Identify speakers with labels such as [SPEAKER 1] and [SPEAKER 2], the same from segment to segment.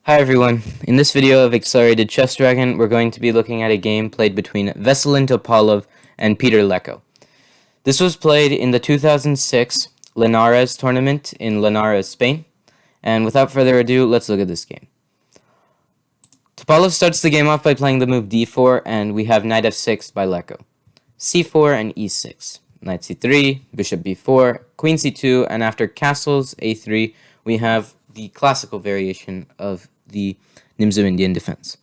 [SPEAKER 1] Hi everyone, in this video of Accelerated Chess Dragon, we're going to be looking at a game played between Veselin Topalov and Peter Leko. This was played in the 2006 Linares tournament in Linares, Spain, and without further ado, let's look at this game. Topalov starts the game off by playing the move d4, and we have knight f6 by Leko. c4 and e6, knight c3, bishop b4, queen c2, and after castles a3, we have the classical variation of the Nimzo-Indian defense.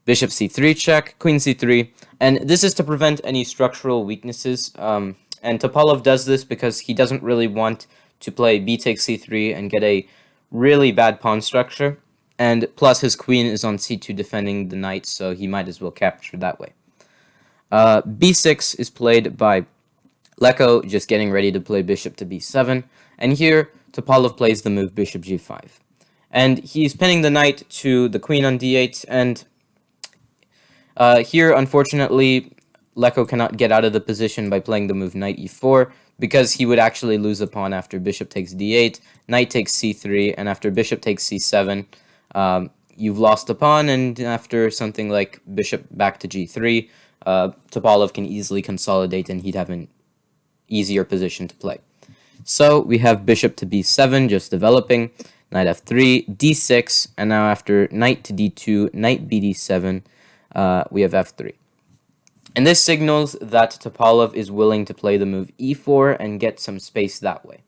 [SPEAKER 1] Bishop c3 check, queen c3, and this is to prevent any structural weaknesses, and Topalov does this because he doesn't really want to play b takes c3 and get a really bad pawn structure, and plus his queen is on c2 defending the knight, so he might as well capture that way. b6 is played by Leko, just getting ready to play bishop to b7, and here Topalov plays the move bishop g5. And he's pinning the knight to the queen on d8, and here, unfortunately, Leko cannot get out of the position by playing the move knight e4, because he would actually lose a pawn after bishop takes d8, knight takes c3, and after bishop takes c7, you've lost a pawn, and after something like bishop back to g3, Topalov can easily consolidate, and he'd have an easier position to play. So we have bishop to b7 just developing, knight f3, d6, and now after knight to d2, knight bd7, we have f3. And this signals that Topalov is willing to play the move e4 and get some space that way.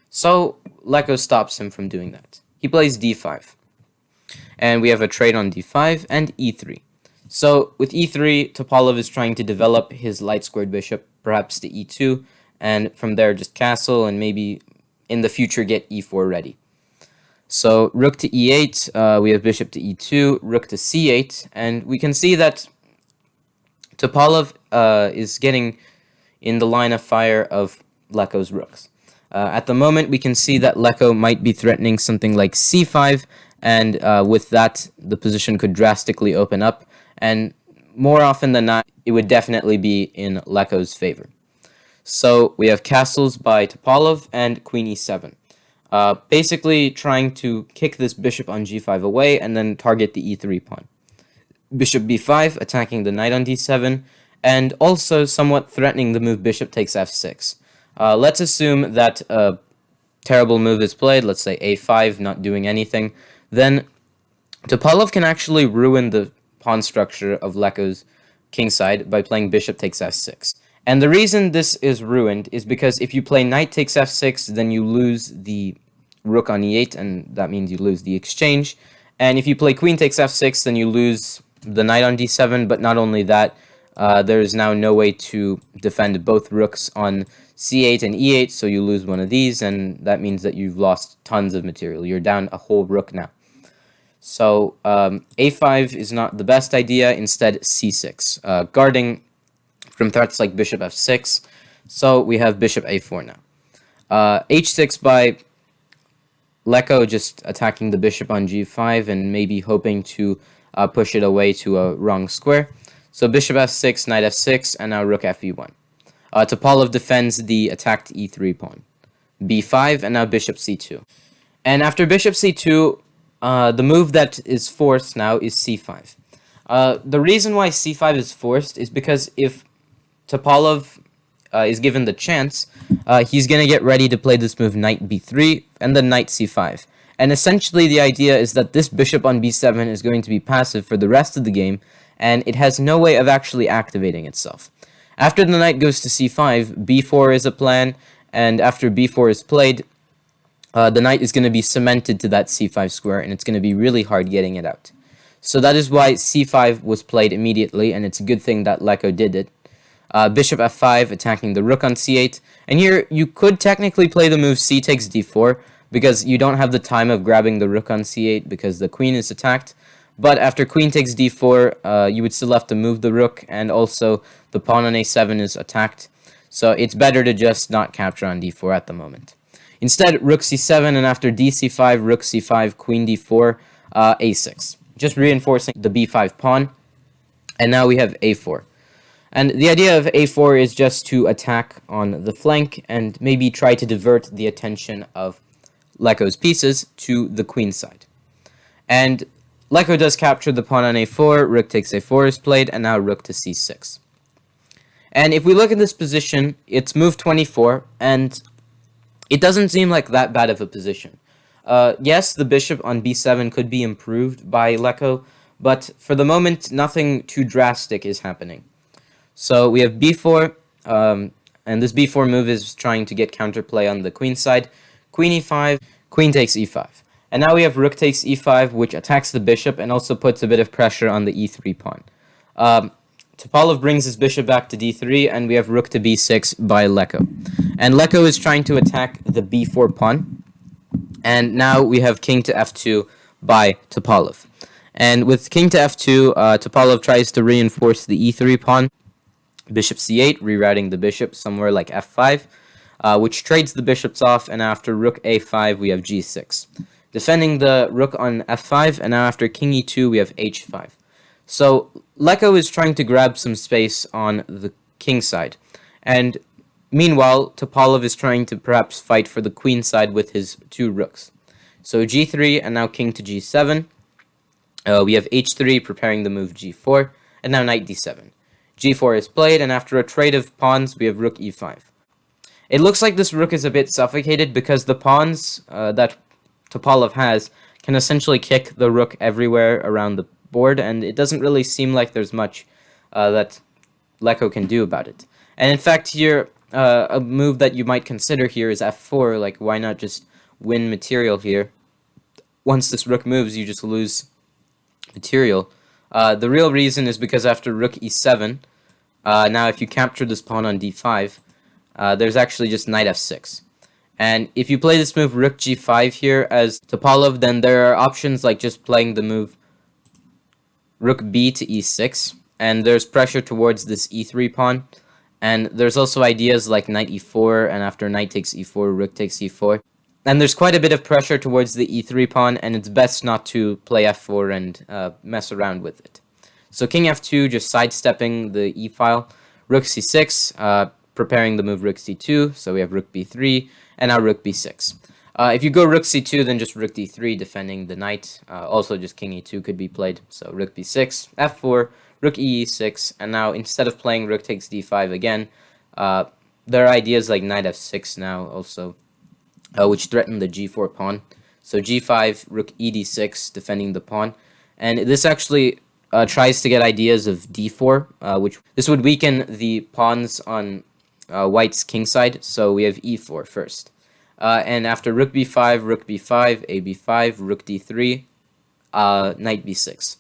[SPEAKER 1] So Leko stops him from doing that. He plays d5. And we have a trade on d5 and e3. So with e3, Topalov is trying to develop his light squared bishop, perhaps to e2, and from there just castle and maybe in the future get e4 ready. So rook to e8, we have bishop to e2, rook to c8, and we can see that Topalov is getting in the line of fire of Leko's rooks. At the moment, we can see that Leko might be threatening something like c5, and with that, the position could drastically open up, and more often than not, it would definitely be in Leko's favor. So we have castles by Topalov and queen e7. Basically trying to kick this bishop on g5 away and then target the e3 pawn. Bishop b5 attacking the knight on d7, and also somewhat threatening the move bishop takes f6. Let's assume that a terrible move is played, let's say a5, not doing anything, then Topalov can actually ruin the pawn structure of Leko's kingside by playing bishop takes f6. And the reason this is ruined is because if you play knight takes f6, then you lose the rook on e8, and that means you lose the exchange. And if you play queen takes f6, then you lose the knight on d7, but not only that, there is now no way to defend both rooks on c8 and e8, so you lose one of these, and that means that you've lost tons of material. You're down a whole rook now. So a5 is not the best idea, instead c6, guarding from threats like bishop f6, so we have bishop a4 now. h6 by Leko, just attacking the bishop on g5 and maybe hoping to push it away to a wrong square. So bishop f6, knight f6, and now rook fe1. Topalov defends the attacked e3 pawn. b5, and now bishop c2. And after bishop c2, the move that is forced now is c5. The reason why c5 is forced is because if Topalov is given the chance, he's going to get ready to play this move knight b3 and then knight c5. And essentially the idea is that this bishop on b7 is going to be passive for the rest of the game, and it has no way of actually activating itself. After the knight goes to c5, b4 is a plan, and after b4 is played, the knight is going to be cemented to that c5 square, and it's going to be really hard getting it out. So that is why c5 was played immediately, and it's a good thing that Leko did it. Bishop f5 attacking the rook on c8, and here you could technically play the move c takes d4 because you don't have the time of grabbing the rook on c8 because the queen is attacked, but after queen takes d4 you would still have to move the rook, and also the pawn on a7 is attacked, so it's better to just not capture on d4 at the moment. Instead, rook c7, and after dc5, rook c5, queen d4, a6, just reinforcing the b5 pawn, and now we have a4. And the idea of a4 is just to attack on the flank and maybe try to divert the attention of Leko's pieces to the queen side. And Leko does capture the pawn on a4, rook takes a4 is played, and now rook to c6. And if we look at this position, it's move 24, and it doesn't seem like that bad of a position. Yes, the bishop on b7 could be improved by Leko, but for the moment, nothing too drastic is happening. So we have b4, and this b4 move is trying to get counterplay on the queen side. Queen e5, queen takes e5. And now we have rook takes e5, which attacks the bishop and also puts a bit of pressure on the e3 pawn. Topalov brings his bishop back to d3, and we have rook to b6 by Leko. And Leko is trying to attack the b4 pawn. And now we have king to f2 by Topalov. And with king to f2, Topalov tries to reinforce the e3 pawn. Bishop c8, rerouting the bishop somewhere like f5, which trades the bishops off, and after rook a5, we have g6. Defending the rook on f5, and now after king e2, we have h5. So Leko is trying to grab some space on the king side, and meanwhile, Topalov is trying to perhaps fight for the queen side with his two rooks. So g3, and now king to g7. We have h3, preparing the move g4, and now knight d7. g4 is played, and after a trade of pawns, we have rook e5. It looks like this rook is a bit suffocated because the pawns that Topalov has can essentially kick the rook everywhere around the board, and it doesn't really seem like there's much that Leko can do about it. And in fact, here, a move that you might consider here is f4, like why not just win material here? Once this rook moves, you just lose material. The real reason is because after rook e7, now if you capture this pawn on d5, there's actually just knight f6. And if you play this move rook g5 here as Topalov, then there are options like just playing the move rook b to e6, and there's pressure towards this e3 pawn. And there's also ideas like knight e4, and after knight takes e4, rook takes e4. And there's quite a bit of pressure towards the e3 pawn, and it's best not to play f4 and mess around with it. So king f2, just sidestepping the e-file. Rook c6, preparing the move rook c2, so we have rook b3, and now rook b6. If you go rook c2, then just rook d3, defending the knight. Also, just king e2 could be played, so rook b6, f4, rook e6, and now instead of playing rook takes d5 again, there are ideas like knight f6 now also, which threaten the g4 pawn. So g5, rook e d6, defending the pawn. And this actually tries to get ideas of d4, which this would weaken the pawns on white's king side. So we have e4 first. And after rook b5, a b5, rook d3, knight b6.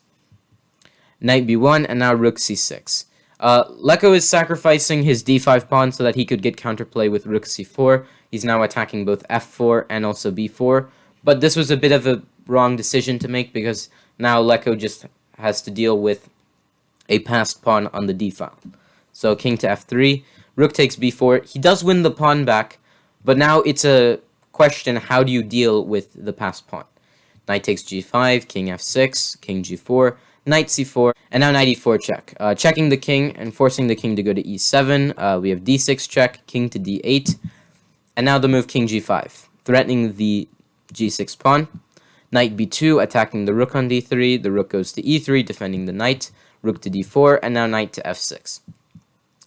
[SPEAKER 1] Knight b1, and now rook c6. Leko is sacrificing his d5 pawn so that he could get counterplay with rook c4. He's now attacking both f4 and also b4. But this was a bit of a wrong decision to make because now Leko just has to deal with a passed pawn on the d file. So king to f3, rook takes b4. He does win the pawn back, but now it's a question, how do you deal with the passed pawn? Knight takes g5, king f6, king g4, knight c4, and now knight e4 check. Checking the king and forcing the king to go to e7. We have d6 check, king to d8, and now the move king g5, threatening the g6 pawn. Knight b2, attacking the rook on d3. The rook goes to e3, defending the knight. Rook to d4, and now knight to f6.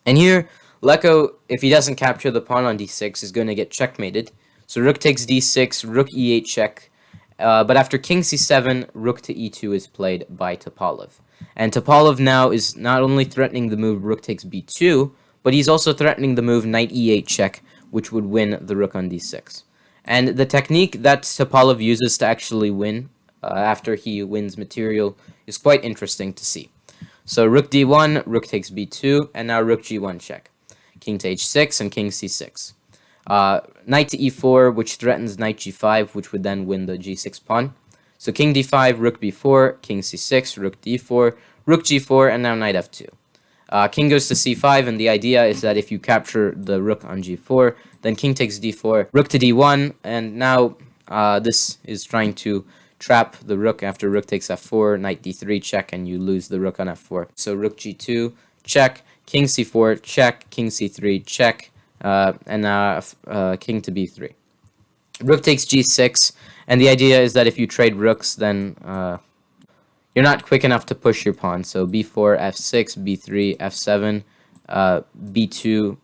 [SPEAKER 1] And here, Leko, if he doesn't capture the pawn on d6, is going to get checkmated. So rook takes d6, rook e8 check. But after king c7, rook to e2 is played by Topalov. And Topalov now is not only threatening the move rook takes b2, but he's also threatening the move knight e8 check, which would win the rook on d6. And the technique that Topalov uses to actually win after he wins material is quite interesting to see. So rook d1, rook takes b2, and now rook g1 check. King to h6 and king c6. Knight to e4, which threatens knight g5, which would then win the g6 pawn. So king d5, rook b4, king c6, rook d4, rook g4, and now knight f2. King goes to c5, and the idea is that if you capture the rook on g4, then king takes d4, rook to d1, and now this is trying to trap the rook after rook takes f4, knight d3 check, and you lose the rook on f4. So rook g2 check, king c4 check, king c3 check, and now king to b3. Rook takes g6, And the idea is that if you trade rooks, then you're not quick enough to push your pawn. So b4, f6, b3, f7, b2,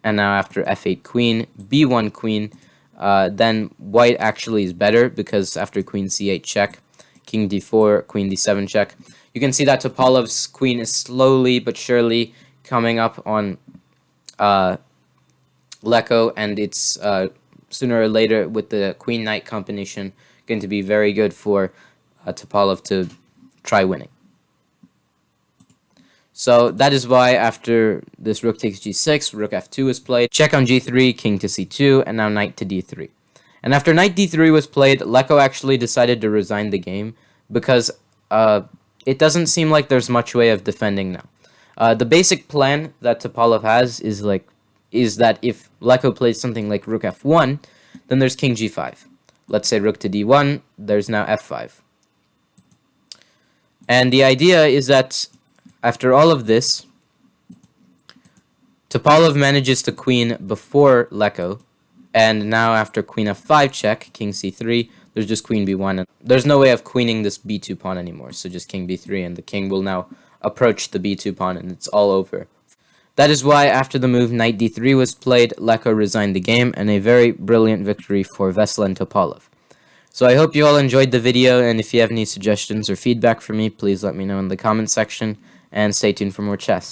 [SPEAKER 1] and now after f8 queen, b1 queen. Then white actually is better because after queen c8 check, king d4, queen d7 check. You can see that Topalov's queen is slowly but surely coming up on Leko, and it's sooner or later with the queen-knight combination going to be very good for Topalov to try winning. So that is why after this rook takes g6, rook f2 is played, check on g3, king to c2, and now knight to d3. And after knight d3 was played, Leko actually decided to resign the game because it doesn't seem like there's much way of defending now. The basic plan that Topalov has is that if Leko plays something like rook f1, then there's king g5. Let's say rook to d1, there's now f5. And the idea is that after all of this, Topalov manages to queen before Leko, and now after queen f5 check, king c3, there's just queen b1. And there's no way of queening this b2 pawn anymore, so just king b3, and the king will now approach the b2 pawn, and it's all over. That is why after the move knight d3 was played, Leko resigned the game, and a very brilliant victory for Veselin Topalov. So I hope you all enjoyed the video, and if you have any suggestions or feedback for me, please let me know in the comment section, and stay tuned for more chess.